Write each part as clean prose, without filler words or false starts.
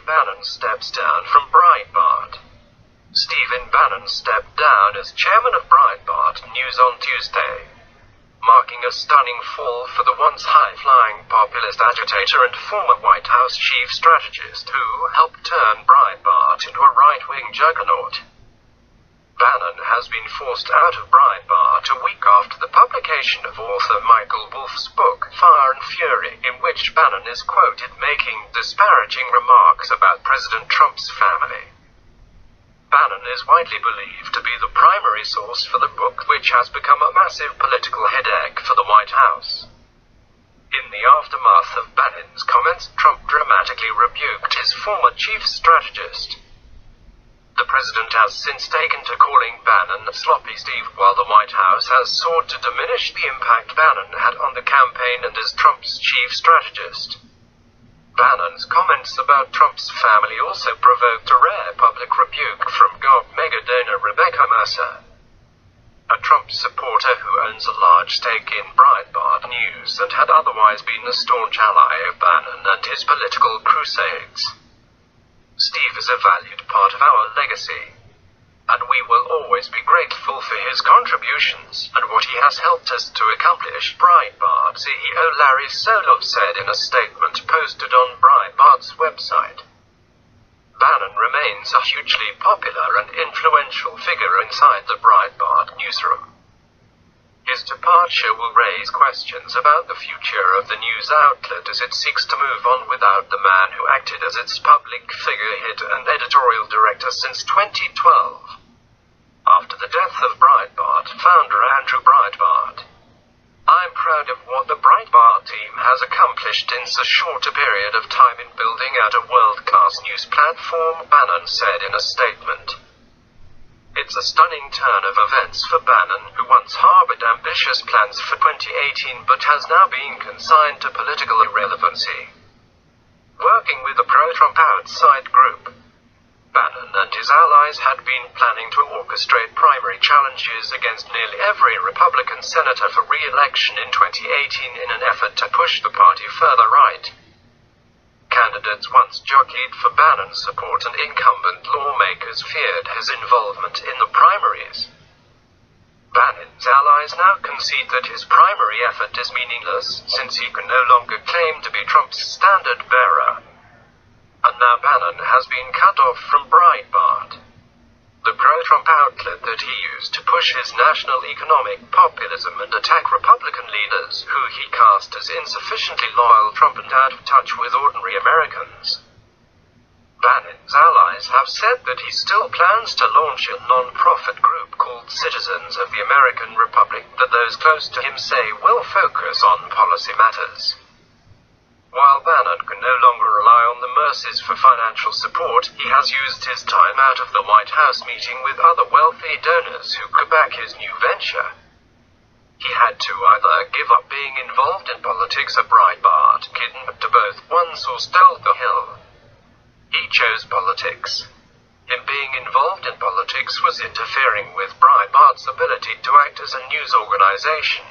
Bannon steps down from Breitbart. Stephen Bannon stepped down as chairman of Breitbart News on Tuesday, marking a stunning fall for the once high-flying populist agitator and former White House chief strategist who helped turn Breitbart into a right-wing juggernaut. Bannon has been forced out of Breitbart a week after the publication of author Michael Wolff's book, Fire and Fury, in which Bannon is quoted making disparaging remarks about President Trump's family. Bannon is widely believed to be the primary source for the book, which has become a massive political headache for the White House. In the aftermath of Bannon's comments, Trump dramatically rebuked his former chief strategist. The president has since taken to calling Bannon Sloppy Steve, while the White House has sought to diminish the impact Bannon had on the campaign and as Trump's chief strategist. Bannon's comments about Trump's family also provoked a rare public rebuke from GOP mega-donor Rebecca Mercer, a Trump supporter who owns a large stake in Breitbart News and had otherwise been a staunch ally of Bannon and his political crusades. Steve is a valued part of our legacy, and we will always be grateful for his contributions and what he has helped us to accomplish, Breitbart CEO Larry Solov said in a statement posted on Breitbart's website. Bannon remains a hugely popular and influential figure inside the Breitbart newsroom. His departure will raise questions about the future of the news outlet as it seeks to move on without the man who acted as its public figurehead and editorial director since 2012. After the death of Breitbart founder Andrew Breitbart, "I'm proud of what the Breitbart team has accomplished in so short a period of time in building out a world-class news platform," Bannon said in a statement. It's a stunning turn of events for Bannon, who once harbored ambitious plans for 2018 but has now been consigned to political irrelevancy. Working with a pro-Trump outside group, Bannon and his allies had been planning to orchestrate primary challenges against nearly every Republican senator for re-election in 2018 in an effort to push the party further right. Candidates once jockeyed for Bannon's support and incumbent lawmakers feared his involvement in the primaries. Bannon's allies now concede that his primary effort is meaningless, since he can no longer claim to be Trump's standard bearer. And now Bannon has been cut off from Breitbart, the pro-Trump outlet that he used to push his national economic populism and attack Republican leaders who he cast as insufficiently loyal Trump and out of touch with ordinary Americans. Bannon's allies have said that he still plans to launch a non-profit group called Citizens of the American Republic that those close to him say will focus on policy matters. While Bannon can no longer rely on the Mercys for financial support, he has used his time out of the White House meeting with other wealthy donors who could back his new venture. He had to either give up being involved in politics at Breitbart, kidnapped to both once, or stole the hill. He chose politics. Him being involved in politics was interfering with Breitbart's ability to act as a news organization.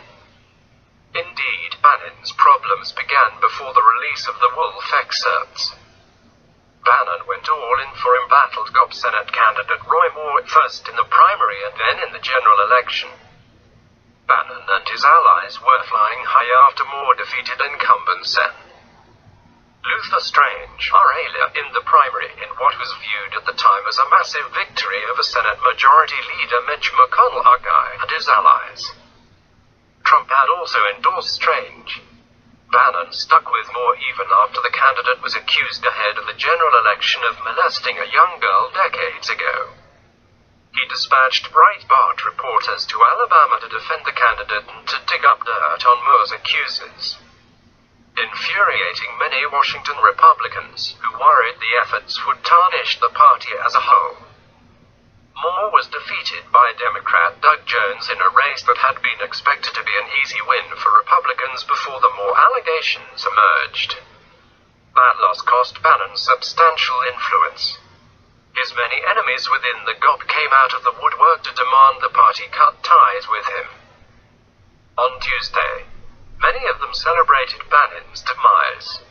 Indeed, Bannon's problems began before the release of the Wolff excerpts. Bannon went all in for embattled GOP Senate candidate Roy Moore at first in the primary and then in the general election. Bannon and his allies were flying high after Moore defeated incumbent Sen. Luther Strange in the primary in what was viewed at the time as a massive victory over Senate Majority Leader Mitch McConnell and his allies. Trump had also endorsed Strange. Bannon stuck with Moore even after the candidate was accused ahead of the general election of molesting a young girl decades ago. He dispatched Breitbart reporters to Alabama to defend the candidate and to dig up dirt on Moore's accusers, infuriating many Washington Republicans who worried the efforts would tarnish the party as a whole. Moore was defeated by Democrat Doug Jones in a race that had been expected to be an easy win for Republicans before the Moore allegations emerged. That loss cost Bannon substantial influence. His many enemies within the GOP came out of the woodwork to demand the party cut ties with him. On Tuesday, many of them celebrated Bannon's demise.